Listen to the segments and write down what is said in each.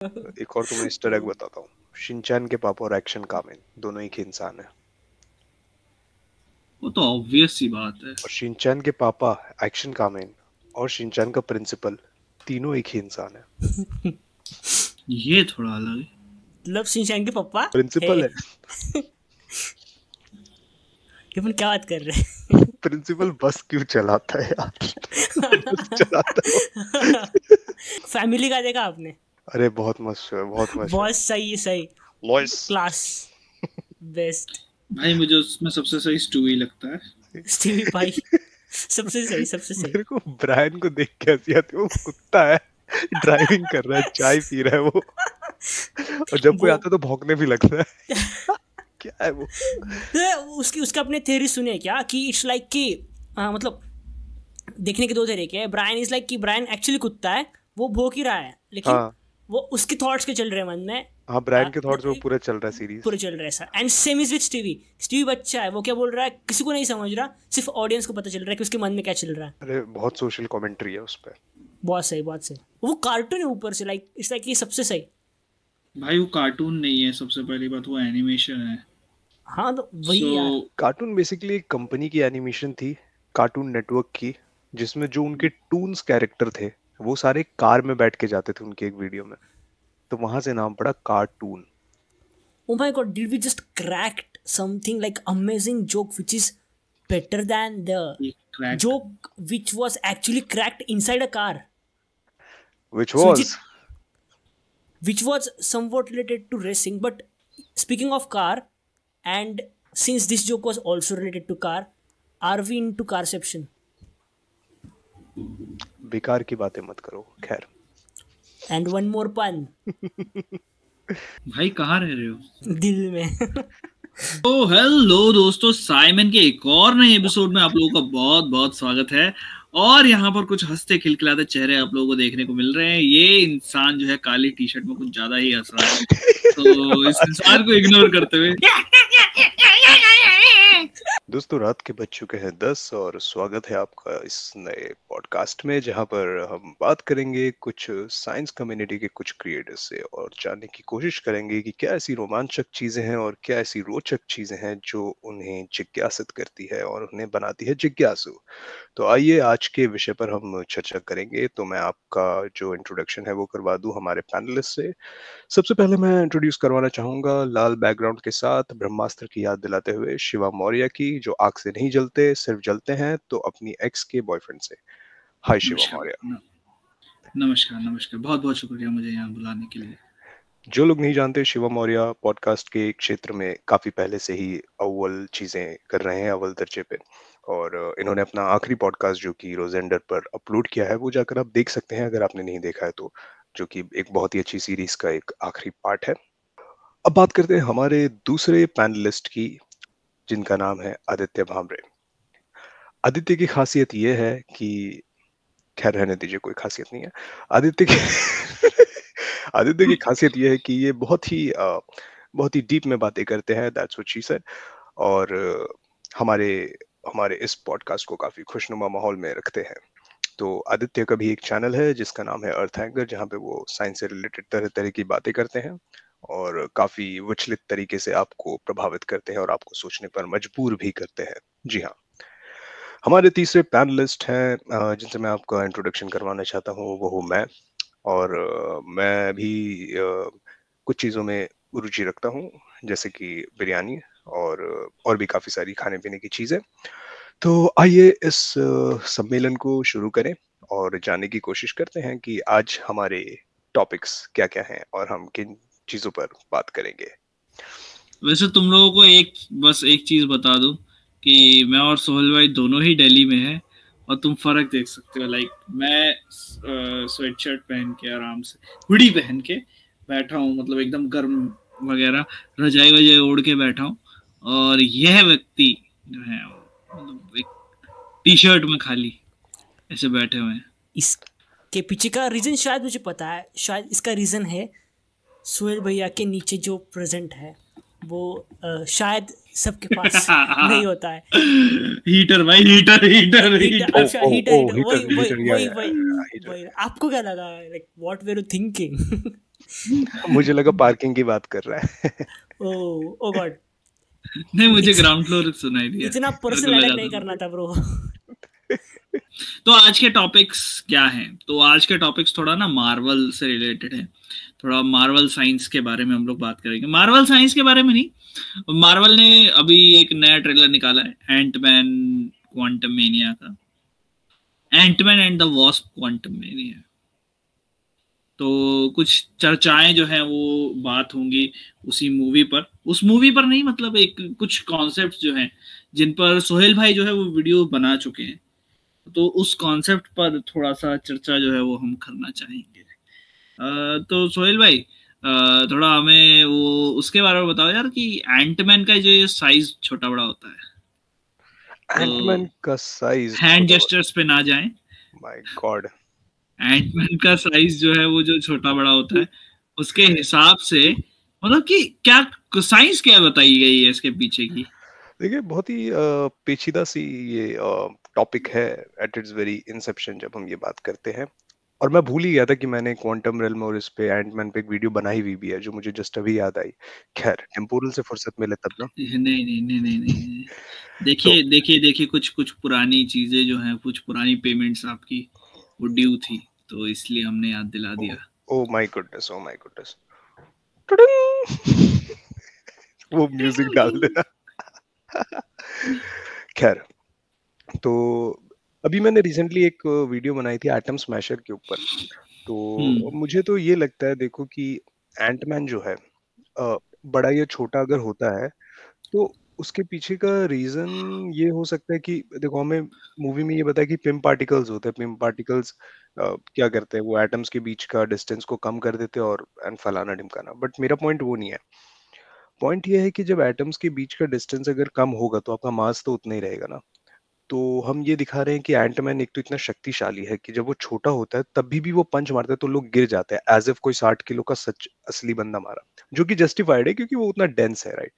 एक और तुम्हें ईस्टर एग बताता हूँ। शिनचैन के पापा और एक्शन कामेन दोनों एक ही इंसान है। वो तो ऑब्वियस सी बात है। और शिनचैन के पापा एक्शन कामेन और शिनचैन का प्रिंसिपल तीनों एक ही इंसान है। ये थोड़ा अलग है। मतलब शिनचैन के पापा प्रिंसिपल है। ये अपन क्या बात कर रहे हैं? प्रिंसिपल बस क्यों चलाता है यार? बस चलाता है वो। फैमिली का देखा आपने? अरे बहुत मस्त है, बहुत मस्त है। बहुत सही सही लॉइस क्लास बेस्ट। भाई मुझे उसमें सबसे सही स्टूवी लगता है। स्टीवी भाई सबसे सही सबसे सही। मेरे को ब्रायन को देख के हंसी आती है। वो कुत्ता है, ड्राइविंग कर रहा है, चाय पी रहा है वो, और जब कोई वो आता है तो भौंकने भी लगता है। क्या है वो? उसकी उसका अपने थ्योरी सुने क्या कि इट्स लाइक कि मतलब देखने के दो तरीके हैं। ब्रायन इज लाइक कि ब्रायन एक्चुअली कुत्ता है, वो भौंक ही रहा है, लेकिन हाँ वो उसके थॉट्स के चल रहे हैं मन में। हाँ, ब्रायन के थॉट्स में पूरा चल रहा है सीरीज। पूरे चल रहा है sir. And same is with Stevie. Stevie बच्चा है, वो क्या बोल रहा है किसी को नहीं समझ रहा, सिर्फ ऑडियंस को पता चल रहा है कि उसके मन में क्या चल रहा है। अरे बहुत सोशल कमेंट्री है उस पर। बहुत सही बहुत सही। वो कार्टून है ऊपर से, लाइक इट्स लाइक ये सबसे सही। भाई वो कार्टून नहीं है, सबसे पहली बात वो एनिमेशन है। हाँ तो वही यार। कार्टून बेसिकली एक कंपनी की एनिमेशन थी, कार्टून नेटवर्क की, जिसमें जो उनके टून्स कैरेक्टर थे वो सारे कार में बैठ के जाते थे उनकी एक वीडियो में, तो वहां से नाम पड़ा cartoon. Oh my god, did we just cracked something like amazing joke which is better than the crack joke which was actually cracked inside a car, which Sujit, was which was somewhat related to racing. But speaking of car, and since this joke was also related to car, are we into carception? बेकार की बातें मत करो। खैर, And one more pun, भाई कहाँ रह रहे हो? दिल में। तो हेलो दोस्तों, साइमन के एक और नए एपिसोड में आप लोगों का बहुत बहुत स्वागत है। और यहाँ पर कुछ हंसते खिलखिलाते चेहरे आप लोगों को देखने को मिल रहे हैं। ये इंसान जो है काली टी शर्ट में कुछ ज्यादा ही हंस रहा है, तो इस इंसान को इग्नोर करते हुए दोस्तों रात के बज चुके हैं 10 और स्वागत है आपका इस नए पॉडकास्ट में, जहां पर हम बात करेंगे कुछ साइंस कम्युनिटी के कुछ क्रिएटर्स से और जानने की कोशिश करेंगे कि क्या ऐसी रोमांचक चीजें हैं और क्या ऐसी रोचक चीजें हैं जो उन्हें जिज्ञासित करती है और उन्हें बनाती है जिज्ञासु। तो आइए आज के विषय पर हम चर्चा करेंगे। तो मैं आपका जो इंट्रोडक्शन है वो करवा दूं हमारे पैनलिस्ट से। सबसे पहले मैं इंट्रोड्यूस करवाना चाहूंगा लाल बैकग्राउंड के साथ ब्रह्मास्त्र की याद दिलाते हुए शिवा मौर्य की, जो आग से नहीं जलते, सिर्फ जलते हैं तो अपनी एक्स के बॉयफ्रेंड से। हाय शिवा नमस्कार मौर्य। नमस्कार नमस्कार, बहुत बहुत शुक्रिया मुझे यहाँ बुलाने के लिए। जो लोग नहीं जानते, शिवा मौर्य पॉडकास्ट के क्षेत्र में काफी पहले से ही अव्वल चीजें कर रहे हैं, अव्वल दर्जे पे। और इन्होंने अपना आखिरी पॉडकास्ट जो कि रोजेंडर पर अपलोड किया है वो जाकर आप देख सकते हैं अगर आपने नहीं देखा है तो, जो कि एक बहुत ही अच्छी सीरीज का एक आखिरी पार्ट है। अब बात करते हैं हमारे दूसरे पैनलिस्ट की, जिनका नाम है आदित्य भामरे। आदित्य की खासियत ये है कि, खैर रहने दीजिए, कोई खासियत नहीं है आदित्य की। आदित्य की खासियत ये है कि ये बहुत ही डीप में बातें करते हैं, दैट्स व्हाट शी सेड। और हमारे हमारे इस पॉडकास्ट को काफी खुशनुमा माहौल में रखते हैं। तो आदित्य का भी एक चैनल है जिसका नाम है अर्थ एंकर, जहाँ पे वो साइंस से रिलेटेड तरह तरह की बातें करते हैं और काफी विचलित तरीके से आपको प्रभावित करते हैं और आपको सोचने पर मजबूर भी करते हैं। जी हाँ, हमारे तीसरे पैनलिस्ट हैं जिनसे मैं आपका इंट्रोडक्शन करवाना चाहता हूँ, वो हूँ मैं। और मैं भी कुछ चीज़ों में रुचि रखता हूँ, जैसे कि बिरयानी और भी काफ़ी सारी खाने पीने की चीज़ें। तो आइए इस सम्मेलन को शुरू करें और जानने की कोशिश करते हैं कि आज हमारे टॉपिक्स क्या क्या हैं और हम किन चीज़ों पर बात करेंगे। वैसे तुम लोगों को बस एक चीज बता दूं कि मैं और सोहेल भाई दोनों ही दिल्ली में हैं और तुम फर्क देख सकते हो। लाइक मैं स्वेटशर्ट पहन के आराम से हुडी पहन के बैठा हूँ, मतलब एकदम गर्म वगैरह, रजाई वजाई ओढ़ के बैठा हूँ। और यह व्यक्ति जो है मतलब एक टी शर्ट में खाली ऐसे बैठे हुए हैं। इसके पीछे का रीजन शायद मुझे पता है। शायद इसका रीजन है सोहेल भैया के नीचे जो प्रेजेंट है वो शायद सबके पास नहीं होता है। हीटर भाई, हीटर हीटर हीटर। अच्छा हीटर, हीटर, वही हीटर, वही या, वही या, वही या, हीटर। वही। आपको क्या लगा, like what were you thinking? मुझे लगा पार्किंग की बात कर रहा है। ओ गॉड, नहीं, मुझे ग्राउंड फ्लोर सुनाई दिया, इतना मेरे को पर्सनल लगा अटैक नहीं था। करना था ब्रो। तो आज के टॉपिक्स क्या हैं? तो आज के टॉपिक्स थोड़ा ना मार्वल से रिलेटेड है, थोड़ा मार्वल साइंस के बारे में हम लोग बात करेंगे। मार्वल साइंस के बारे में नहीं, मार्वल ने अभी एक नया ट्रेलर निकाला है एंटमैन क्वांटममेनिया का, Antman and the Wasp Quantumania. तो कुछ चर्चाएं जो हैं वो बात होंगी उसी मूवी पर, उस मूवी पर नहीं, मतलब एक कुछ कॉन्सेप्ट जो हैं जिन पर सोहेल भाई जो है वो वीडियो बना चुके हैं, तो उस कॉन्सेप्ट पर थोड़ा सा चर्चा जो है वो हम करना चाहेंगे। तो सोहेल भाई, थोड़ा हमें वो उसके बारे में बताओ यार कि एंटमैन का जो ये साइज छोटा बड़ा होता है, एंटमैन तो का साइज हैंड छोटा, जेस्चर्स पे ना जाएं। My God. एंटमैन का साइज जो है वो जो छोटा बड़ा होता है, उसके हिसाब से मतलब कि क्या साइंस क्या बताई गई है इसके पीछे की? देखिए, बहुत ही पेचीदा सी ये टॉपिक है एट इट्स वेरी इंसेप्शन जब हम ये बात करते हैं। और मैं भूल ही गया था कि मैंने क्वांटम रेल्म और इस पे एंटमैन पे एक वीडियो बनाई हुई भी है, जो मुझे जस्ट अभी याद आई। खैर, टेम्पोरल से फुर्सत मिले तब ना। नहीं नहीं नहीं नहीं नहीं, तो देखिए देखिए देखिए, कुछ कुछ पुरानी चीजें जो हैं, कुछ पुरानी पेमेंट्स आपकी वो ड्यू थी, तो इसलिए हमने याद दिला दिया। Oh my goodness, oh my goodness, टुडुंग! वो म्यूजिक डाल देना। खैर, तो अभी मैंने रिसेंटली एक वीडियो बनाई थी एटम स्मैशर के ऊपर। तो मुझे तो ये लगता है, देखो कि एंटमैन जो है, बड़ा या छोटा अगर होता है, तो उसके पीछे का रीजन ये हो सकता है कि देखो, हमें मूवी में ये बताया कि पिम पार्टिकल्स होते हैं। पिम पार्टिकल्स क्या करते हैं, वो एटम्स के बीच का डिस्टेंस को कम कर देते हैं और एंड फलाना ढिमकाना। बट मेरा पॉइंट वो नहीं है। पॉइंट ये है कि जब एटम्स के बीच का डिस्टेंस अगर कम होगा तो आपका मास तो उतना ही रहेगा ना। तो हम ये दिखा रहे हैं कि एंटमैन एक तो इतना शक्तिशाली है कि जब वो छोटा होता है तब भी वो पंच मारता है तो लोग गिर जाते हैं, एज इफ कोई 60 किलो का सच असली बंदा मारा, जो कि जस्टिफाइड है क्योंकि वो उतना डेंस है, राइट।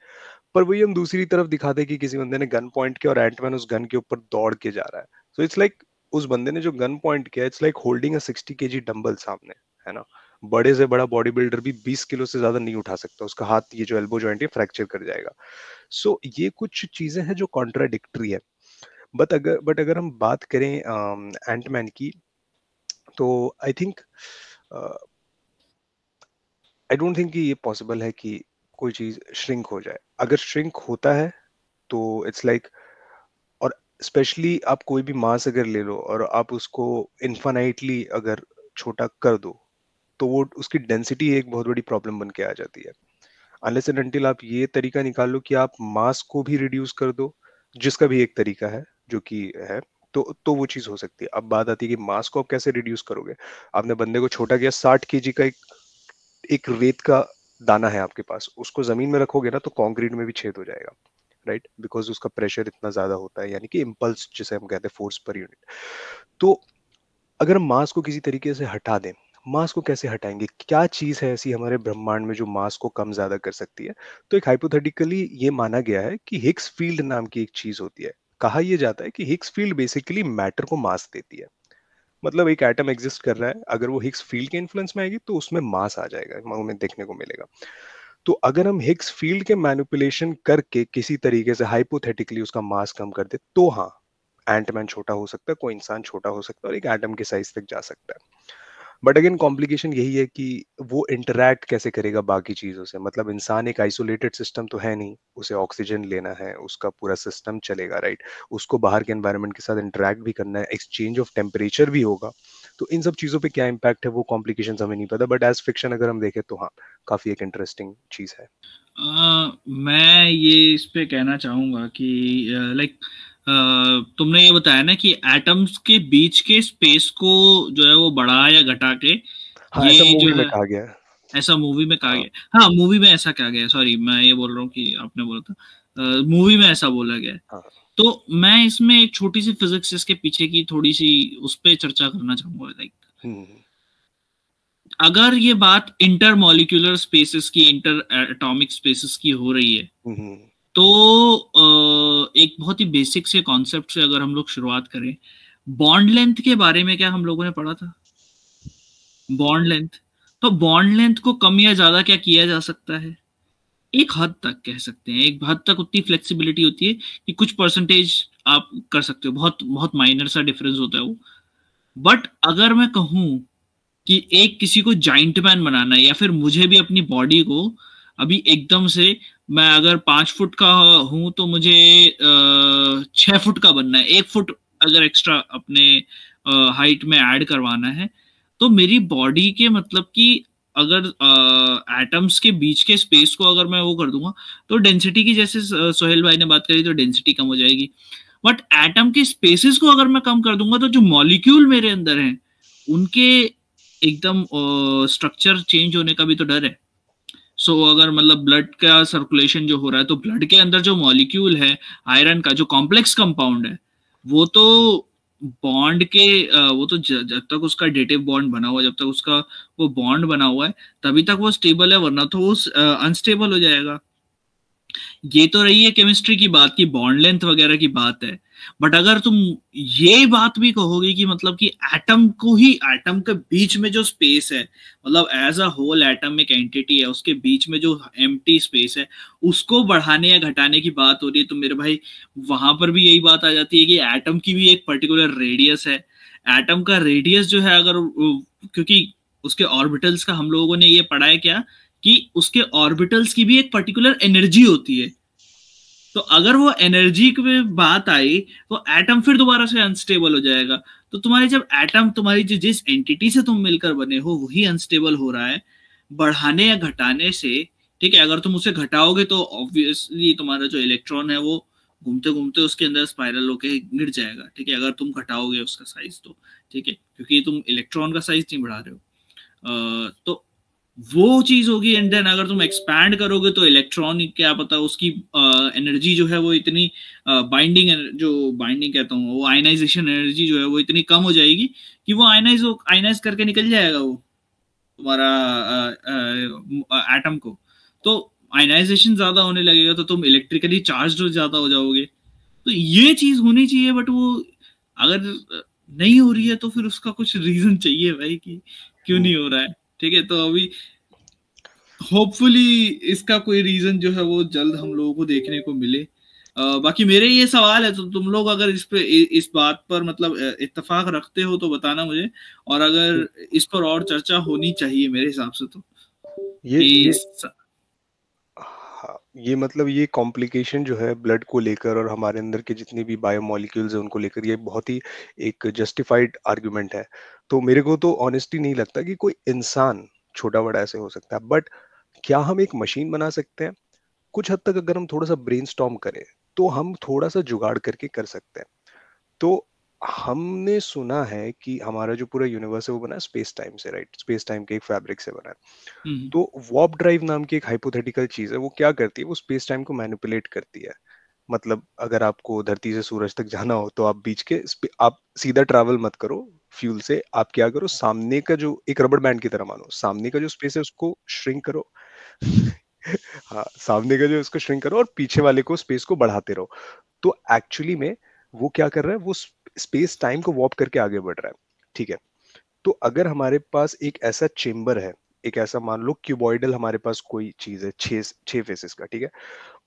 पर वही हम दूसरी तरफ दिखाते हैं कि किसी बंदे ने गन पॉइंट किया और एंटमैन उस गन के ऊपर दौड़ के जा रहा है। सो इट्स लाइक, उस बंदे ने जो गन पॉइंट किया, it's like holding a 60 kg dumbbell सामने, है ना। बड़े से बड़ा बॉडी बिल्डर भी 20 किलो से ज्यादा नहीं उठा सकता, उसका हाथ, ये जो एल्बो जॉइंट है, फ्रैक्चर कर जाएगा। सो ये कुछ चीजें हैं जो कॉन्ट्राडिक्टरी है। बट अगर हम बात करें एंटमैन की, तो I think, I don't think कि ये पॉसिबल है कि कोई चीज श्रिंक हो जाए। अगर श्रिंक होता है तो इट्स लाइक, और स्पेशली आप कोई भी मास अगर ले लो और आप उसको इन्फानाइटली अगर छोटा कर दो, तो वो उसकी डेंसिटी एक बहुत बड़ी प्रॉब्लम बन के आ जाती है। अनलेस एंड अनटिल आप ये तरीका निकालो कि आप मास को भी रिड्यूस कर दो, जिसका भी एक तरीका है जो कि है, तो वो चीज हो सकती है। अब बात आती है कि मास को आप कैसे रिड्यूस करोगे। आपने बंदे को छोटा किया, 60 kg का एक रेत का दाना है आपके पास, उसको जमीन में रखोगे ना तो कंक्रीट में भी छेद हो जाएगा, राइट, बिकॉज उसका प्रेशर इतना ज्यादा होता है, यानी कि इम्पल्स जिसे हम कहते हैं, फोर्स पर यूनिट। तो अगर हम मास को किसी तरीके से हटा दें, मास को कैसे हटाएंगे, क्या चीज है ऐसी हमारे ब्रह्मांड में जो मास को कम ज्यादा कर सकती है। तो एक हाइपोथेटिकली ये माना गया है कि हिग्स फील्ड नाम की एक चीज होती है। कहा यह जाता है कि हिग्स फील्ड बेसिकली मैटर को मास देती है। मतलब एक एटम एग्जिस्ट कर रहा है, अगर वो हिग्स फील्ड के इन्फ्लुएंस में आएगी तो उसमें मास आ जाएगा, हमें देखने को मिलेगा। तो अगर हम हिग्स फील्ड के मैनिपुलेशन करके किसी तरीके से हाइपोथेटिकली उसका मास कम कर दे, तो हाँ, एंटमैन छोटा हो सकता है, कोई इंसान छोटा हो सकता है और एक एटम के साइज तक जा सकता है। बट अगेन कॉम्प्लिकेशन यही है कि वो इंटरैक्ट कैसे करेगा बाकी चीजों से। मतलब इंसान एक आइसोलेटेड सिस्टम तो है नहीं, उसे ऑक्सीजन लेना है, उसका पूरा सिस्टम चलेगा, राइट। उसको बाहर के एनवायरनमेंट के साथ इंटरैक्ट भी करना है, एक्सचेंज ऑफ टेम्परेचर भी होगा। तो इन सब चीजों पे क्या इम्पैक्ट है वो कॉम्प्लिकेशन हमें नहीं पता, बट एज फिक्शन अगर हम देखें तो हाँ, काफी एक इंटरेस्टिंग चीज है। मैं ये इस पे कहना चाहूंगा कि लाइक तुमने ये बताया ना कि एटम्स के बीच के स्पेस को जो है वो बढ़ा या घटा के, हाँ, ऐसा ये मूवी जो में है कहा गया है। ऐसा मूवी में कहा हाँ। गया। हाँ, मूवी में ऐसा कहा गया है, सॉरी मैं ये बोल रहा हूँ कि आपने बोला था, मूवी में ऐसा बोला गया है। हाँ। तो मैं इसमें एक छोटी सी फिजिक्स इसके पीछे की थोड़ी सी उस पर चर्चा करना चाहूंगा। लाइक अगर ये बात इंटर मॉलिक्यूलर स्पेसेस की, इंटर एटॉमिक स्पेसेस की हो रही है, तो एक बहुत ही बेसिक से कॉन्सेप्ट से अगर हम लोग शुरुआत करें, बॉन्ड लेंथ के बारे में क्या हम लोगों ने पढ़ा था? बॉन्ड लेंथ, तो बॉन्ड लेंथ को कम या ज्यादा क्या किया जा सकता है? एक हद तक कह सकते हैं, एक हद तक उतनी फ्लेक्सिबिलिटी होती है कि कुछ परसेंटेज आप कर सकते हो, बहुत बहुत माइनर सा डिफरेंस होता है वो। बट अगर मैं कहूं कि एक किसी को जाइंट मैन बनाना है, या फिर मुझे भी अपनी बॉडी को अभी एकदम से, मैं अगर 5 फुट का हूं तो मुझे 6 फुट का बनना है, 1 फुट अगर एक्स्ट्रा अपने हाइट में ऐड करवाना है, तो मेरी बॉडी के मतलब कि अगर एटम्स के बीच के स्पेस को अगर मैं वो कर दूंगा, तो डेंसिटी की, जैसे सोहेल भाई ने बात करी, तो डेंसिटी कम हो जाएगी। बट एटम के स्पेसेस को अगर मैं कम कर दूंगा, तो जो मॉलिक्यूल मेरे अंदर हैं उनके एकदम स्ट्रक्चर चेंज होने का भी तो डर है। सो अगर मतलब ब्लड का सर्कुलेशन जो हो रहा है, तो ब्लड के अंदर जो मॉलिक्यूल है आयरन का, जो कॉम्प्लेक्स कंपाउंड है, वो तो बॉन्ड के वो तो जब तक उसका डेटिव बॉन्ड बना हुआ है, जब तक उसका वो बॉन्ड बना हुआ है, तभी तक वो स्टेबल है, वरना तो वो अनस्टेबल हो जाएगा। ये तो रही है केमिस्ट्री की बात, की बॉन्ड लेंथ वगैरह की बात है। बट अगर तुम ये बात भी कहोगे कि मतलब कि एटम को ही, एटम के बीच में जो स्पेस है, मतलब एज अ होल एटम एक एंटिटी है, उसके बीच में जो एम्प्टी स्पेस है, उसको बढ़ाने या घटाने की बात हो रही है, तो मेरे भाई वहां पर भी यही बात आ जाती है कि एटम की भी एक पर्टिकुलर रेडियस है। एटम का रेडियस जो है, अगर क्योंकि उसके ऑर्बिटल्स का हम लोगों ने ये पढ़ा है क्या, कि उसके ऑर्बिटल्स की भी एक पर्टिकुलर एनर्जी होती है। तो अगर वो एनर्जी की बात आई, तो एटम फिर दोबारा से अनस्टेबल हो जाएगा। तो तुम्हारे जब एटम, तुम्हारी जिस एंटिटी से तुम मिलकर बने हो, वही अनस्टेबल हो रहा है बढ़ाने या घटाने से। ठीक है, अगर तुम उसे घटाओगे तो ऑब्वियसली तुम्हारा जो इलेक्ट्रॉन है वो घूमते घूमते उसके अंदर स्पाइरल होके गिर जाएगा। ठीक है, अगर तुम घटाओगे उसका साइज तो, ठीक है, क्योंकि तुम इलेक्ट्रॉन का साइज नहीं बढ़ा रहे हो। तो वो चीज होगी। एंड देन अगर तुम एक्सपैंड करोगे, तो इलेक्ट्रॉन क्या पता उसकी एनर्जी जो है वो इतनी बाइंडिंग, जो बाइंडिंग कहता हूँ, वो आयनाइजेशन एनर्जी जो है वो इतनी कम हो जाएगी कि वो आयनाइज करके निकल जाएगा वो तुम्हारा एटम को। तो आयनाइजेशन ज्यादा होने लगेगा, तो तुम इलेक्ट्रिकली चार्ज ज्यादा हो जाओगे। तो ये चीज होनी चाहिए, बट वो अगर नहीं हो रही है, तो फिर उसका कुछ रीजन चाहिए भाई कि क्यों नहीं हो रहा है। ठीक है, तो अभी होपफुली इसका कोई रीजन जो है वो जल्द हम लोगों को देखने को मिले। बाकी मेरे ये सवाल है, तो तुम लोग अगर इस बात पर मतलब इत्तेफाक रखते हो तो बताना मुझे, और अगर इस पर और चर्चा होनी चाहिए मेरे हिसाब से, तो ये हाँ, ये मतलब ये कॉम्प्लिकेशन जो है ब्लड को लेकर और हमारे अंदर के जितनी भी बायोमोलिक्यूल्स हैं उनको लेकर, ये बहुत ही एक जस्टिफाइड आर्गुमेंट है। तो मेरे को तो ऑनेस्टली नहीं लगता कि कोई इंसान छोटा बड़ा ऐसे हो सकता है। बट क्या हम एक मशीन बना सकते हैं? कुछ हद तक अगर हम थोड़ा सा ब्रेनस्टॉर्म करें, तो हम थोड़ा सा जुगाड़ करके कर सकते हैं। तो हमने सुना है कि हमारा जो पूरा यूनिवर्स है वो बना है स्पेस टाइम से, राइट? स्पेस टाइम के एक फैब्रिक से बना है। तो वॉर्प ड्राइव नाम की एक हाइपोथेटिकल चीज है, वो क्या करती है, वो स्पेस टाइम को मैनिपुलेट करती है। मतलब अगर आपको धरती से सूरज तक जाना हो, तो आप बीच के आप सीधा ट्रैवल मत करो फ्यूल से, आप क्या करो, सामने का जो एक रबर बैंड की तरह मानो, सामने का जो स्पेस है उसको श्रिंक करो। हाँ, सामने का जो उसको श्रिंक करो और पीछे वाले को स्पेस को बढ़ाते रहो। तो एक्चुअली में वो क्या कर रहा है, वो स्पेस टाइम को वॉर्प करके आगे बढ़ रहा है। ठीक है, तो अगर हमारे पास एक ऐसा चेम्बर है, एक ऐसा मान लो क्यूबॉइडल हमारे पास कोई चीज है, छह फेसेस का, ठीक है,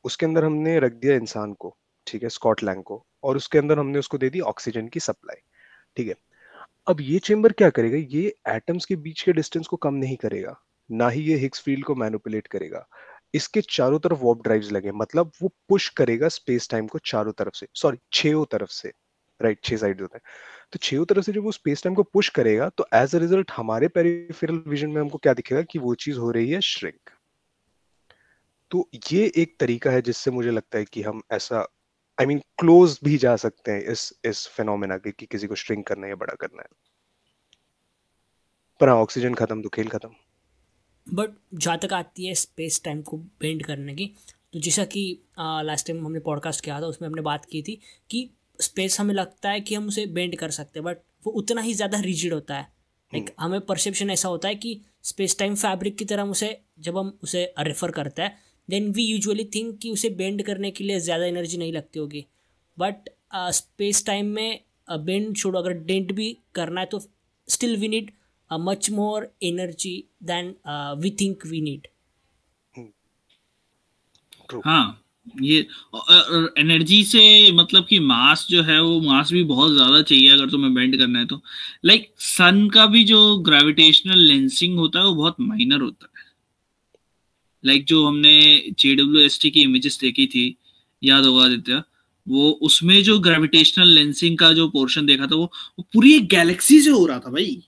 उसके अंदर हमने रख दिया इंसान को, ठीक है, स्कॉट लैंग को, और उसके अंदर हमने उसको दे दी ऑक्सीजन की सप्लाई। ठीक है, अब ये चेम्बर क्या करेगा, ये एटम्स के बीच के डिस्टेंस को कम नहीं करेगा, ना ही ये हिग्स फील्ड को मैनिपुलेट करेगा। इसके चारों तरफ वार्प ड्राइव्स लगे, मतलब वो पुश करेगा स्पेस टाइम को चारों तरफ से, सॉरी छह तरफ से, राइट, 6 साइड होते हैं। तो छह तरफ से जब वो स्पेस टाइम को पुश करेगा, तो एज अ रिजल्ट हमारे पेरिफेरल विजन में हमको क्या दिखेगा, कि वो चीज हो रही है श्रिंक। तो ये एक तरीका है जिससे मुझे लगता है कि हम ऐसा, आई मीन क्लोज भी जा सकते हैं इस फिनोमेना के, कि किसी को श्रिंक करना है या बड़ा करना है। पर हाँ, ऑक्सीजन खत्म तो खेल खत्म। बट जहाँ तक आती है स्पेस टाइम को बेंड करने की, तो जैसा कि लास्ट टाइम हमने पॉडकास्ट किया था, उसमें हमने बात की थी कि स्पेस हमें लगता है कि हम उसे बेंड कर सकते हैं, बट वो उतना ही ज़्यादा रिजिड होता है। लाइक हमें परसेप्शन ऐसा होता है कि स्पेस टाइम फैब्रिक की तरह उसे, जब हम उसे रेफर करते हैं, देन वी यूजुअली थिंक कि उसे बेंड करने के लिए ज़्यादा एनर्जी नहीं लगती होगी। बट स्पेस टाइम में बेंड छोड़ो, अगर डेंट भी करना है तो still we need much more energy than we think we need. True. हाँ, ये एनर्जी से मतलब कि मास जो है वो मास भी बहुत ज्यादा चाहिए अगर तुम्हें बेंड करना है तो। लाइक सन का भी जो ग्रेविटेशनल लेंसिंग होता है वो बहुत माइनर होता है। लाइक जो हमने JWST की इमेजेस देखी थी, याद होगा आदित्य, वो उसमें जो ग्रेविटेशनल लेंसिंग का जो पोर्शन देखा था वो पूरी एक गैलेक्सी से हो रहा था भाई,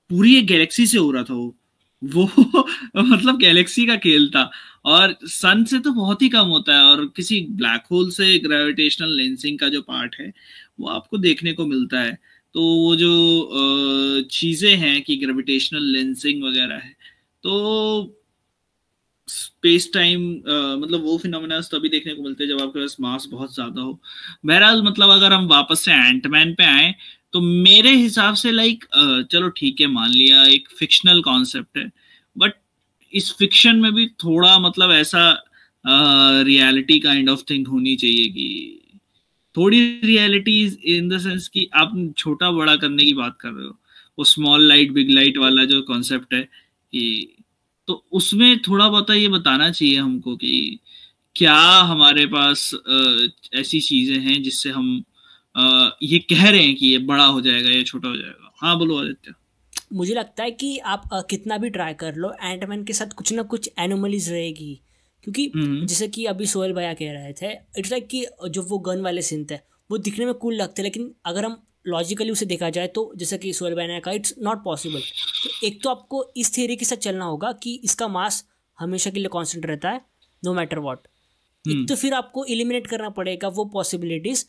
पूरी एक गैलेक्सी से हो रहा था वो मतलब गैलेक्सी का खेल था। और सन से तो बहुत ही कम होता है, और किसी ब्लैक होल से ग्रेविटेशनल लेंसिंग का जो पार्ट है वो आपको देखने को मिलता है। तो वो जो चीजें हैं कि ग्रेविटेशनल लेंसिंग वगैरह है, तो स्पेस टाइम मतलब वो फिनोमेना तभी देखने को मिलते हैं जब आपके पास मास बहुत ज्यादा हो। बहरहाल मतलब अगर हम वापस से एंटमैन पे आए तो मेरे हिसाब से लाइक चलो ठीक है, मान लिया एक फिक्शनल कॉन्सेप्ट है, बट इस फिक्शन में भी थोड़ा मतलब ऐसा रियलिटी काइंड ऑफ थिंग होनी चाहिए कि थोड़ी रियलिटी इन द सेंस कि आप छोटा बड़ा करने की बात कर रहे हो, वो स्मॉल लाइट बिग लाइट वाला जो कॉन्सेप्ट है कि, तो उसमें थोड़ा बहुत ये बताना चाहिए हमको कि क्या हमारे पास ऐसी चीजें हैं जिससे हम ये कह रहे हैं कि ये बड़ा हो जाएगा या छोटा हो जाएगा। हाँ बोलो आदित्य। मुझे लगता है कि आप कितना भी ट्राई कर लो, एंटमैन के साथ कुछ ना कुछ एनोमलीज रहेगी, क्योंकि जैसे कि अभी सोहेल भैया कह रहे थे, इट्स लाइक कि जो वो गन वाले सीन थे वो दिखने में कूल लगते हैं, लेकिन अगर हम लॉजिकली उसे देखा जाए तो जैसे कि सोहेल भैया ने कहा इट्स नॉट पॉसिबल। तो एक तो आपको इस थियरी के साथ चलना होगा कि इसका मास हमेशा के लिए कांस्टेंट रहता है नो मैटर व्हाट। एक तो फिर आपको एलिमिनेट करना पड़ेगा वो पॉसिबिलिटीज़,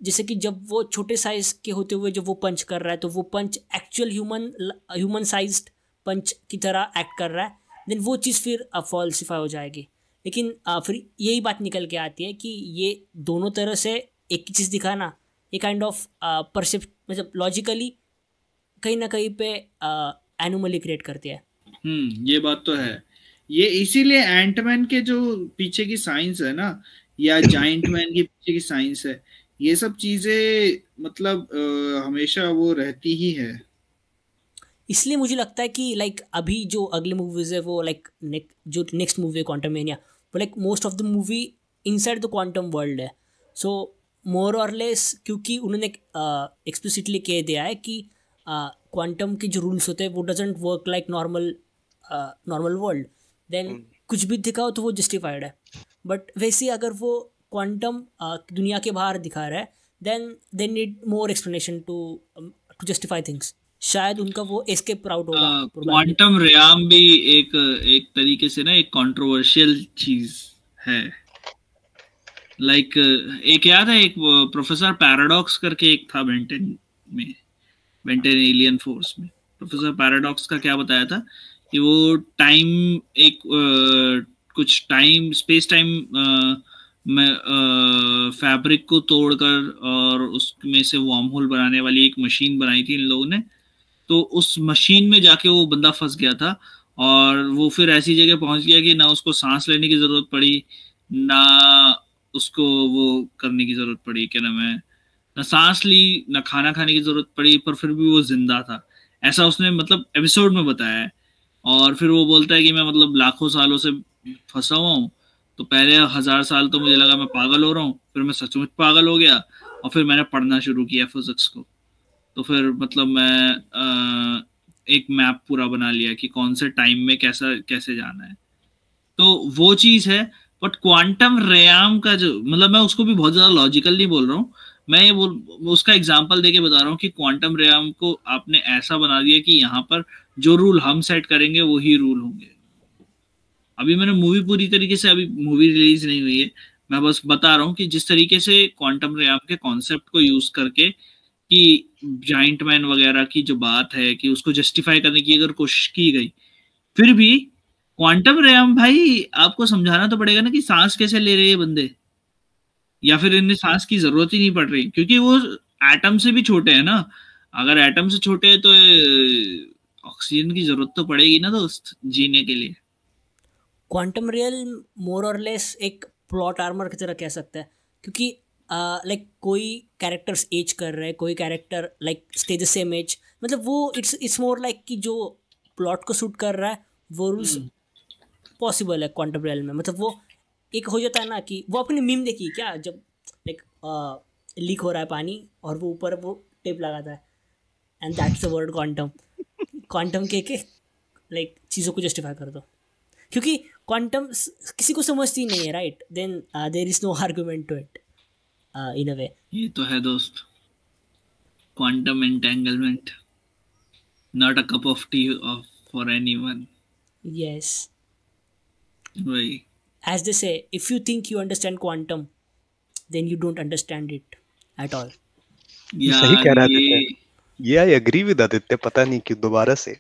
जैसे कि जब वो छोटे साइज के होते हुए जब वो पंच कर रहा है तो वो पंच एक्चुअल ह्यूमन साइज्ड पंच की तरह एक्ट कर रहा है, देन वो चीज़ फिर फॉल्सिफाई हो जाएगी। लेकिन फिर यही बात निकल के आती है कि ये दोनों तरह से एक ही चीज़ दिखाना ये काइंड ऑफ परसेप्ट मतलब लॉजिकली कहीं ना कहीं पे एनोमली क्रिएट करती है। ये बात तो है। ये इसीलिए एंटमैन के जो पीछे की साइंस है ना, या जाइंट मैन के पीछे की साइंस है, ये सब चीजें मतलब हमेशा वो रहती ही है। इसलिए मुझे लगता है कि लाइक अभी जो अगली मूवीज है वो लाइक जो नेक्स्ट मूवी है क्वांटममेनिया, वो like most of the movie inside the quantum world है। सो मोर और लेस क्योंकि उन्होंने एक्सप्लिसिटली कह दिया है कि क्वांटम के जो रूल्स होते हैं वो doesn't work like normal world, then कुछ भी दिखाओ तो वो जस्टिफाइड है। बट वैसे अगर वो क्वांटम दुनिया के बाहर दिखा रहा है then they need more explanation to justify things. शायद उनका वो एस्केप राउट होगा। क्वांटम रियाम भी एक तरीके से ना एक कंट्रोवर्शियल चीज है। लाइक एक याद है, एक प्रोफेसर पैराडॉक्स करके एक था बेंटेन एलियन फोर्स में। प्रोफेसर पैराडॉक्स का क्या बताया था कि वो टाइम एक कुछ टाइम स्पेस टाइम में फैब्रिक को तोड़कर और उसमें से वार्म होल बनाने वाली एक मशीन बनाई थी इन लोगों ने। तो उस मशीन में जाके वो बंदा फंस गया था, और वो फिर ऐसी जगह पहुंच गया कि ना उसको सांस लेने की जरूरत पड़ी, ना उसको वो करने की जरूरत पड़ी, क्या नाम है, ना सांस ली ना खाना खाने की जरूरत पड़ी, पर फिर भी वो जिंदा था। ऐसा उसने मतलब एपिसोड में बताया है। और फिर वो बोलता है कि मैं मतलब लाखों सालों से फंसा हुआ हूँ, तो पहले 1000 साल तो मुझे लगा मैं पागल हो रहा हूँ, फिर मैं सचमुच पागल हो गया, और फिर मैंने पढ़ना शुरू किया फिजिक्स को। तो फिर मतलब मैं एक मैप पूरा बना लिया कि कौन से टाइम में कैसे जाना है। तो वो चीज है। बट क्वांटम रेयाम का जो मतलब मैं उसको भी बहुत ज्यादा लॉजिकल नहीं बोल रहा हूँ, मैं ये उसका एग्जांपल देके बता रहा हूँ कि क्वांटम रेयाम को आपने ऐसा बना दिया कि यहाँ पर जो रूल हम सेट करेंगे वही रूल होंगे। अभी मैंने मूवी पूरी तरीके से, अभी मूवी रिलीज नहीं हुई है, मैं बस बता रहा हूँ कि जिस तरीके से क्वांटम रेयाम के कॉन्सेप्ट को यूज करके कि जाइंट मैन वगैरह की जो बात है कि उसको जस्टिफाई करने की अगर कोशिश की गई, फिर भी क्वांटम रेयाम भाई आपको समझाना तो पड़ेगा ना कि सांस कैसे ले रहे हैं बंदे, या फिर इन्हें सांस की जरूरत ही नहीं पड़ रही, क्योंकि वो एटम से भी छोटे हैं ना। अगर एटम से छोटे हैं तो ऑक्सीजन की जरूरत तो पड़ेगी ना दोस्त जीने के लिए। क्वांटम रियल मोर और लेस एक प्लॉट आर्मर की तरह कह सकते हैं, क्योंकि लाइक कोई कैरेक्टर्स एज कर रहे हैं, कोई character like stay the same age, मतलब वो इट्स मोर लाइक कि जो प्लॉट को सूट कर रहा है वो रूल्स पॉसिबल है क्वांटम रियल में। मतलब वो एक हो जाता है ना कि वो अपनी मीम देखी क्या, जब लाइक लीक हो रहा है पानी और वो ऊपर वो टेप लगाता है and that's the word quantum. Quantum के लाइक चीज़ों को जस्टिफाई कर दो, क्योंकि क्वांटम किसी को समझती नहीं है, right? Then there is no argument to it in a way. ये तो है दोस्त, quantum entanglement, not a cup of tea for anyone. Yes, वही, as they say, if you think you understand quantum then you don't understand it at all. सही कह यार रहा है ये आदित्य, ये आई एग्री विद आदित्य, पता नहीं क्यों दोबारा से।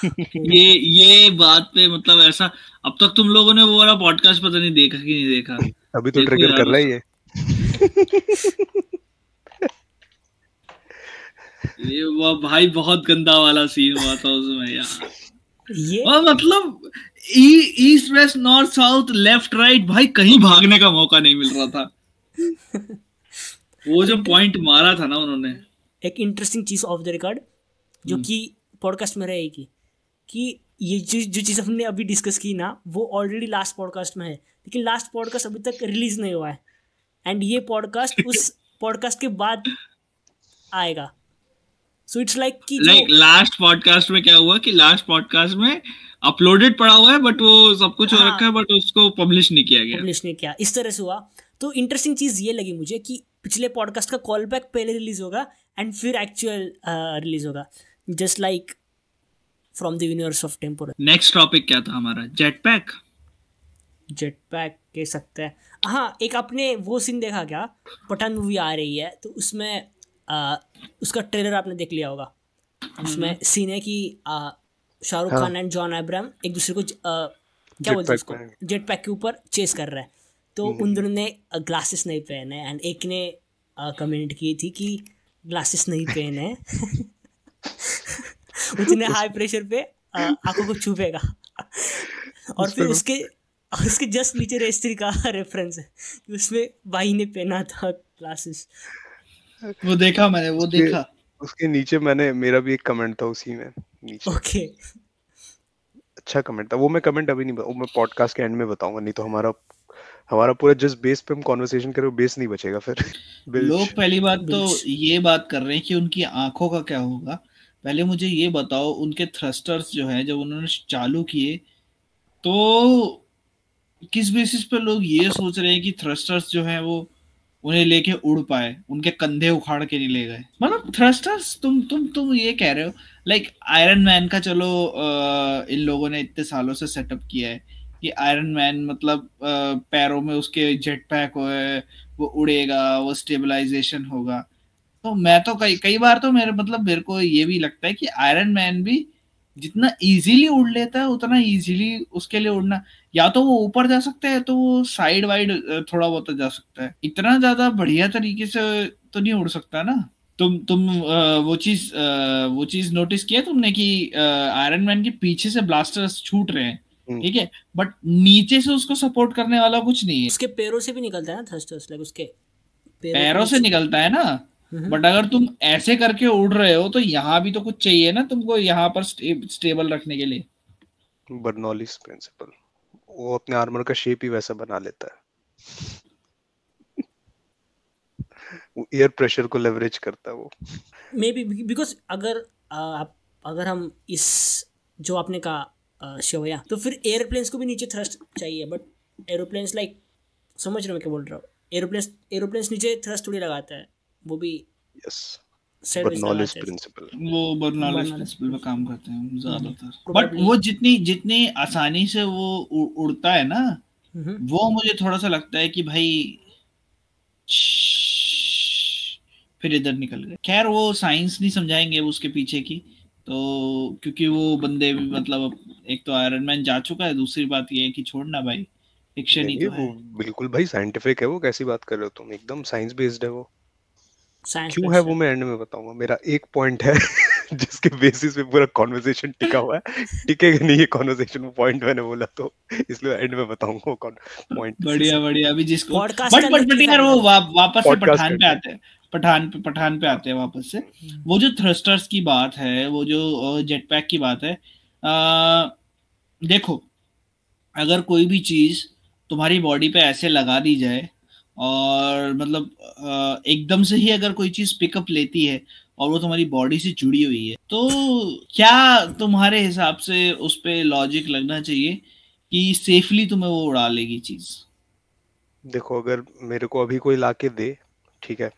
ये बात पे मतलब ऐसा, अब तक तुम लोगों ने वो वाला पॉडकास्ट पता नहीं देखा कि नहीं देखा। अभी तो देखो ट्रिगर यार कर रहा है ये वो भाई बहुत गंदा वाला सीन हुआ था उसमें यार। ये और मतलब east west north south left right भाई कहीं भागने का मौका नहीं मिल रहा था। वो जो पॉइंट मारा था ना उन्होंने। एक interesting cheese of the record जो कि पॉडकास्ट में रहेगी, कि ये जो चीज़ हमने अभी डिस्कस की ना वो ऑलरेडी लास्ट पॉडकास्ट में है, लेकिन लास्ट पॉडकास्ट अभी तक रिलीज नहीं हुआ है एंड ये पॉडकास्ट उस पॉडकास्ट के बाद आएगा। सो इट्स लाइक कि लाइक लास्ट पॉडकास्ट में क्या हुआ कि लास्ट पॉडकास्ट में अपलोडेड पड़ा हुआ है बट वो सब कुछ हो रखा है बट उसको पब्लिश नहीं किया गया। पब्लिश नहीं किया, इस तरह से हुआ। तो इंटरेस्टिंग चीज़ ये लगी मुझे कि पिछले पॉडकास्ट का कॉल बैक पहले रिलीज होगा एंड फिर एक्चुअल रिलीज होगा, just like from the universe of temporal. Next topic क्या था हमारा? जेटपैक। जेटपैक कह सकते हैं। हाँ, एक आपने वो सीन देखा क्या, पठान मूवी आ रही है तो उसमें उसका ट्रेलर आपने देख लिया होगा। उसमें सीन है कि Shahrukh Khan and John Abraham एक दूसरे को क्या बोलते हैं उसको, जेट पैक के ऊपर चेस कर रहे हैं। तो उन दोनों ने ग्लासेस नहीं पहने एंड एक ने कमेंट की थी कि ग्लासेस नहीं पहने उतने हाई प्रेशर पे आंखों को छुपेगा। और फिर उसके जस्ट नीचे रेस्त्री का रेफरेंस है कि उसमें भाई ने पहना था ग्लासेस। वो देखा मैंने, वो देखा। उसके नीचे मेरा भी एक कमेंट था उसी में नीचे। ओके, अच्छा कमेंट था वो। मैं कमेंट अभी नहीं वो मैं पॉडकास्ट के एंड में बताऊंगा, नहीं तो हमारा पूरा जिस बेस पे हम कॉन्वर्सेशन करें वो बेस नहीं बचेगा फिर। लोग पहली बात तो ये बात कर रहे हैं कि उनकी आंखों का क्या होगा। पहले मुझे ये बताओ, उनके थ्रस्टर्स जो है जब उन्होंने चालू किए तो किस बेसिस पे लोग ये सोच रहे हैं कि थ्रस्टर्स जो है वो उन्हें लेके उड़ पाए, उनके कंधे उखाड़ के नहीं ले गए। मतलब थ्रस्टर्स तुम ये कह रहे हो लाइक आयरन मैन का, चलो इन लोगों ने इतने सालों से सेटअप किया है कि आयरन मैन मतलब पैरों में उसके जेट पैक हो, वो उड़ेगा, वो स्टेबलाइजेशन होगा। तो मैं तो कई बार तो मेरे को ये भी लगता है कि आयरन मैन भी जितना इजीली उड़ लेता है उतना इजीली उसके लिए उड़ना, या तो वो ऊपर जा सकता है तो वो साइड वाइड थोड़ा बहुत जा सकता है, इतना ज्यादा बढ़िया तरीके से तो नहीं उड़ सकता ना। तुम वो चीज नोटिस किया तुमने कि आयरन मैन के पीछे से ब्लास्टर्स छूट रहे हैं, ठीक है, बट नीचे से उसको सपोर्ट करने वाला कुछ नहीं है। उसके पैरों से भी निकलता है ना थ्रस्टर्स, लाइक उसके पैरों से निकलता है ना, बट अगर तुम ऐसे करके उड़ रहे हो तो यहाँ भी तो कुछ चाहिए ना तुमको यहाँ पर स्टेबल रखने के लिए। बर्नौलीज प्रिंसिपल, वो अपने आर्मर का शेप ही वैसा बना लेता है। वो एयर प्रेशर को लेवरेज करता है वो। मे बी बिकॉज अगर हम इस जो आपने कहा शिवया, तो फिर एयरप्लेन्स को भी नीचे थ्रस्ट चाहिए, बट एरोप्लेन्स लाइक समझ रहे हो मैं क्या बोल रहा हूँ, एरोप्लेन्स नीचे थ्रस्ट थोड़ी लगाता है, वो भी यस बर्नौलीज प्रिंसिपल, वो बर्नौलीज प्रिंसिपल पे काम करते हैं ज्यादातर। बट वो जितनी आसानी से वो उड़ता है ना, वो मुझे थोड़ा सा लगता है कि भाई फिर इधर निकल गए। खैर वो साइंस नहीं समझाएंगे उसके पीछे की, तो क्योंकि वो बंदे भी मतलब एक तो आयरन मैन जा चुका है, दूसरी बात ये है कि छोड़ना भाई फिक्शन ही तो है। बिल्कुल भाई साइंटिफिक है वो, कैसी बात कर रहे हो तुम, एकदम साइंस बेस्ड है वो। साइंस क्यों है वो मैं एंड में बताऊंगा। मेरा एक पॉइंट है जिसके बेसिस पे पूरा कॉन्वर्सेशन टिका हुआ है। टिकेगा नहीं ये कॉन्वर्सेशन, वो पॉइंट मैंने बोला, तो इसलिए एंड में बताऊंगा वो पॉइंट। बढ़िया बढ़िया। अभी जिसको पॉडकास्ट के अंदर बट की यार वो फायदा है। वापस से पॉडकास्ट पठान पे करते आते हैं, पठान पे आते हैं वापस से। वो जो थ्रस्टर्स की बात है, वो जो जेट पैक की बात है, देखो अगर कोई भी चीज तुम्हारी बॉडी पे ऐसे लगा दी जाए और मतलब एकदम से ही अगर कोई चीज पिकअप लेती है और वो तुम्हारी बॉडी से जुड़ी हुई है, तो क्या तुम्हारे हिसाब से उस पे लॉजिक लगना चाहिए कि सेफली तुम्हें वो उड़ा लेगी चीज? देखो अगर मेरे को अभी कोई लाके दे, ठीक है,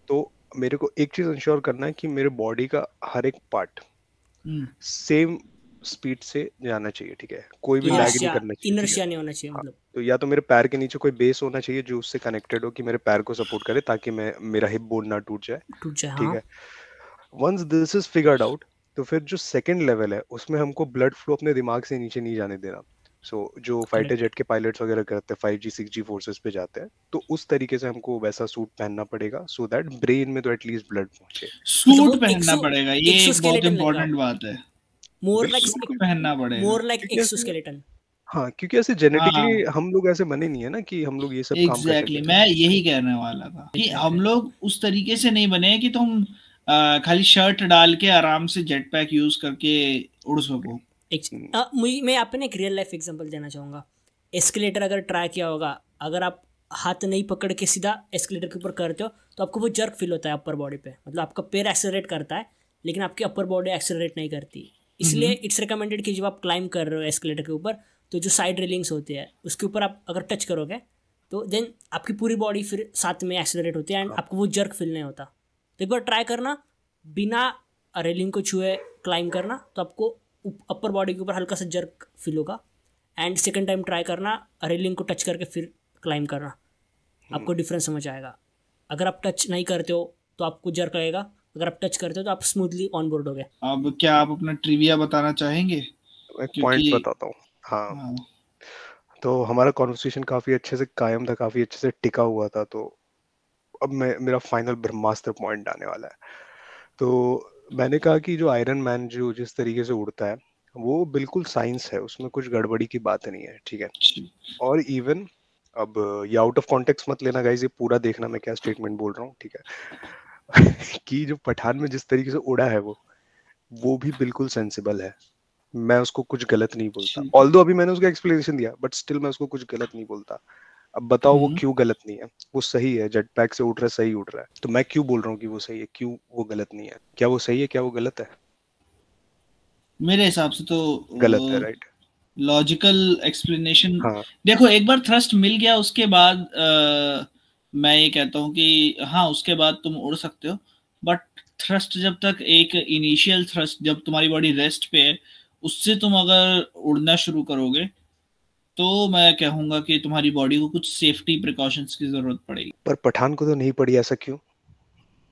तो मेरे को एक चीज इंश्योर करना है कि मेरे बॉडी का हर एक पार्ट सेम स्पीड से जाना चाहिए, ठीक है, कोई भी लैग नहीं इनर्शिया करना चाहिए, ठीक है। इनर्शिया नहीं होना चाहिए हाँ, मतलब। तो या तो मेरे पैर के नीचे कोई बेस होना चाहिए जो उससे कनेक्टेड हो कि मेरे पैर को सपोर्ट करे, ताकि मैं मेरा हिप बोन ना टूट जाए, टूट जाए, ठीक हाँ। है। Once this is figured out, तो फिर जो सेकंड लेवल है उसमें हमको ब्लड फ्लो अपने दिमाग से नीचे नहीं जाने देना। सो जो फाइटर करेक्ट। जेट के पायलट्स वगैरह करते हैं, 5G 6G फोर्सेस पे जाते हैं, तो उस तरीके से हमको वैसा सूट पहनना पड़ेगा सो दैट ब्रेन में तो एटलीस्ट ब्लड पहुंचे। मतलब सूट वो पहनना पड़ेगा, ये एक बहुत एक्सोस्केलेटन लगेगा इंपॉर्टेंट आपको, बात है। मोर लाइक सूट पहनना पड़ेगा मोर लाइक क्योंकि ऐसे, एक्सोस्केलेटन। हाँ, क्योंकि ऐसे जेनेटिकली हाँ हम लोग ऐसे बने नहीं है ना कि हम लोग ये सब काम कर एग्जैक्टली सकें। मैं यही कहने वाला था कि हम लोग उस तरीके से नहीं बने हैं कि तुम खाली शर्ट डाल के आराम से जेट पैक यूज करके उड़ सको। मैं यहाँ पे ना एक रियल लाइफ एग्जांपल देना चाहूँगा। एस्केलेटर अगर ट्राई किया होगा, अगर आप हाथ नहीं पकड़ के सीधा एस्केलेटर के ऊपर करते हो तो आपको वो जर्क फील होता है अपर बॉडी पे, मतलब आपका पैर एक्सेलरेट करता है लेकिन आपकी अपर बॉडी एक्सेलरेट नहीं करती। इसलिए इट्स रिकमेंडेड कि जब आप क्लाइंब कर रहे हो एस्केलेटर के ऊपर, तो जो साइड रेलिंग्स होती है उसके ऊपर आप अगर टच करोगे तो देन आपकी पूरी बॉडी फिर साथ में एक्सेलरेट होती है एंड आपको वो जर्क फील नहीं होता। तो एक बार ट्राई करना, बिना रेलिंग को छुए क्लाइंब करना, तो आपको अपर बॉडी के ऊपर हल्का सा जर्क फील होगा। एंड सेकंड टाइम ट्राई करना रेलिंग को टच करके फिर क्लाइंब करना, आपको डिफरेंस समझ आएगा। अगर आप टच नहीं करते हो तो आपको जर्क लगेगा, अगर आप टच करते हो तो आप स्मूथली ऑन बोर्ड हो गए। अब क्या आप अपना ट्रिविया बताना चाहेंगे? एक क्योंकि पॉइंट बताता हूँ। हाँ, तो हमारा कॉन्वर्सेशन काफी अच्छे से कायम था, काफी अच्छे से टिका हुआ था, तो अब मैं मेरा फाइनल ब्रह्मास्त्र पॉइंट आने वाला है। तो मैंने कहा कि जो आयरन मैन जो जिस तरीके से उड़ता है वो बिल्कुल साइंस है, उसमें कुछ गड़बड़ी की बात नहीं है, ठीक है। और इवन अब ये आउट ऑफ कॉन्टेक्स्ट मत लेना गाइस, ये पूरा देखना मैं क्या स्टेटमेंट बोल रहा हूँ, ठीक है। कि जो पठान में जिस तरीके से उड़ा है वो भी बिल्कुल सेंसिबल है, मैं उसको कुछ गलत नहीं बोलता। ऑल्दो अभी मैंने उसका एक्सप्लेनेशन दिया बट स्टिल मैं उसको कुछ गलत नहीं बोलता। अब बताओ वो क्यों गलत नहीं है? वो सही है, जेट पैक से उड़ रहा है, सही उड़ रहा है, तो मैं क्यों बोल रहा हूँ कि वो सही है, क्यों वो गलत नहीं है? क्या वो सही है, क्या वो गलत है? मेरे हिसाब से तो गलत है, राइट? Logical explanation. हाँ, देखो एक बार थ्रस्ट मिल गया उसके बाद मैं ये कहता हूँ कि हाँ उसके बाद तुम उड़ सकते हो, बट थ्रस्ट जब तक एक इनिशियल थ्रस्ट जब तुम्हारी बॉडी रेस्ट पे है उससे तुम अगर उड़ना शुरू करोगे तो मैं कहूंगा कि तुम्हारी बॉडी को कुछ सेफ्टी प्रिकॉशंस की जरूरत पड़ेगी। पर पठान को तो नहीं पड़ी, ऐसा क्यों?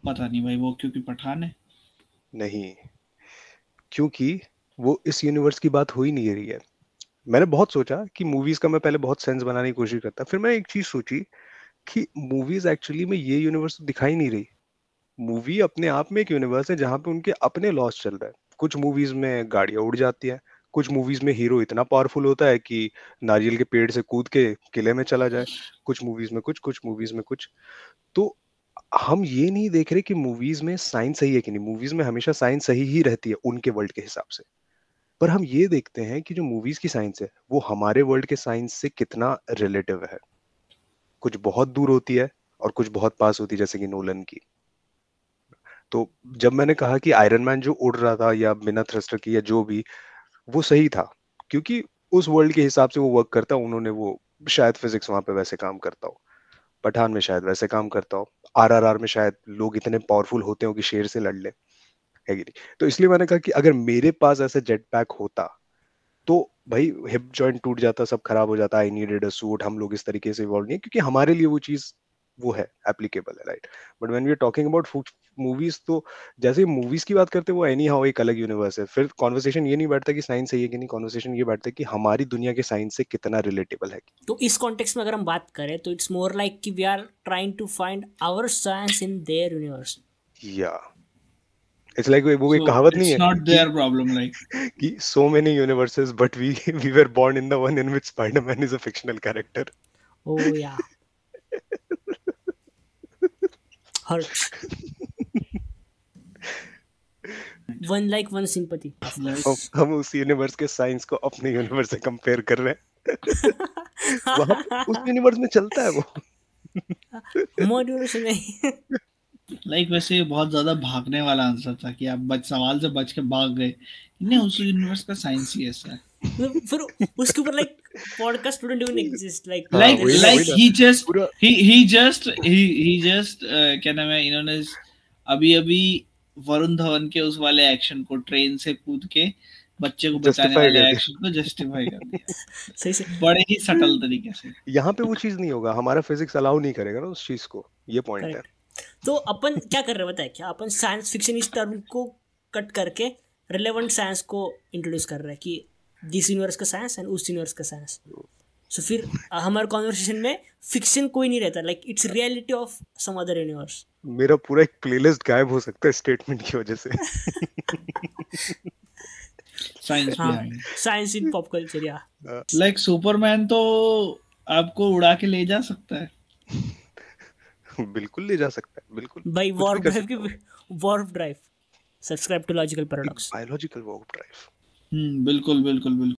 पता नहीं भाई, वो क्योंकि पठान है। नहीं, क्योंकि वो इस यूनिवर्स की बात हो ही नहीं रही है। मैंने बहुत सोचा कि मूवीज का मैं पहले बहुत सेंस बनाने की कोशिश करता, फिर मैं एक चीज सोची कि मूवीज एक्चुअली में ये यूनिवर्स तो दिखाई नहीं रही। मूवी अपने आप में एक यूनिवर्स है जहाँ पे उनके अपने लॉस चल रहे हैं। कुछ मूवीज में गाड़ियां उड़ जाती हैं, कुछ मूवीज में हीरो इतना पावरफुल होता है कि नारियल के पेड़ से कूद के किले में चला जाए, कुछ मूवीज में कुछ मूवीज में कुछ। तो हम ये नहीं देख रहे कि मूवीज में साइंस सही है कि नहीं, मूवीज में हमेशा साइंस सही ही रहती है उनके वर्ल्ड के हिसाब से। पर हम ये देखते हैं कि जो मूवीज की साइंस है वो हमारे वर्ल्ड के साइंस से कितना रिलेटिव है। कुछ बहुत दूर होती है और कुछ बहुत पास होती है, जैसे कि नोलन की। तो जब मैंने कहा कि आयरन मैन जो उड़ रहा था या बिना थ्रस्टर की या जो भी, वो सही था क्योंकि उस वर्ल्ड के हिसाब से वो वर्क करता, उन्होंने वो शायद फिजिक्स वहां पे वैसे काम करता हो, पठान में शायद वैसे काम करता हो, आरआरआर में शायद लोग इतने पावरफुल होते हो कि शेर से लड़ ले, है कि नहीं? तो इसलिए मैंने कहा कि अगर मेरे पास ऐसा जेट पैक होता तो भाई हिप जॉइंट टूट जाता, सब खराब हो जाता, आई नीडेड अ सूट। हम लोग इस तरीके से इवॉल्व नहीं है क्योंकि हमारे लिए वो चीज वो है, एप्लीकेबल है, right? But when we are talking about movies, तो जैसे मूवीज की बात करते हैं वो एनी हाउ एक अलग यूनिवर्स है, फिर कॉन्वर्सेशन ये नहीं बैठता कि साइंस सही है कि नहीं, कॉन्वर्सेशन ये बैठता है कि हमारी दुनिया के साइंस से कितना रिलेटेबल है। तो इस कॉन्टेक्स्ट में अगर हम बात करें तो इट्स मोर लाइक कि we are trying to find our science in their universe. या इट्स लाइक वो एक So कहावत नहीं it's है not their problem. Like, कि so many universes but we were born in the one in which Spider-Man is a fictional character. Oh yeah, hurts. One like one sympathy. yes. हम उस universe के science को अपने universe से compare कर रहे हैं। वहां पे उस यूनिवर्स में चलता है वो। हमारे यूनिवर्स नहीं। लाइक वैसे ये बहुत ज्यादा भागने वाला आंसर था कि आप सवाल से बच के भाग गए। नहीं, उस यूनिवर्स का साइंस ही ऐसा है। फिर उसके ऊपर like podcast wouldn't even exist like like वही ना, like वही ना। he just पूरा he just क्या नाम है, इन्होंने अभी वरुण धवन के उस वाले एक्शन को, ट्रेन से कूद के बच्चे को बचाने Justify वाले कर दिया। एक्शन को जस्टिफाई कर दिया सही से। बड़े ही सटल तरीके से। यहाँ पे वो चीज नहीं होगा, हमारा फिजिक्स अलाउ नहीं करेगा ना उस चीज को, ये पॉइंट है। करेक्ट। तो अपन क्या कर रहे हैं बताए, क्या अपन साइंस फिक्शन इस टर्म को कट करके रिलेवेंट साइंस को इंट्रोड्यूस कर रहे हैं कि दिस यूनिवर्स का साइंस एंड उस यूनिवर्स का साइंस। सो फिर हमारे कॉन्वर्सेशन में फिक्शन कोई नहीं रहता, like it's reality of some other universe. मेरा पूरा एक प्लेलिस्ट गायब हो सकता है स्टेटमेंट की वजह से। साइंस हाँ, बिहाइंड। साइंस इन पॉप कल्चर या लाइक सुपरमैन तो आपको उड़ा के ले जा सकता है। बिल्कुल ले जा सकता है, बिल्कुल। बाय कुछ वॉर्प भी कर ड्राइव सकता की warp drive. Subscribe to Logical Paradox. Biological warp drive. बिल्कुल बिल्कुल बिल्कुल।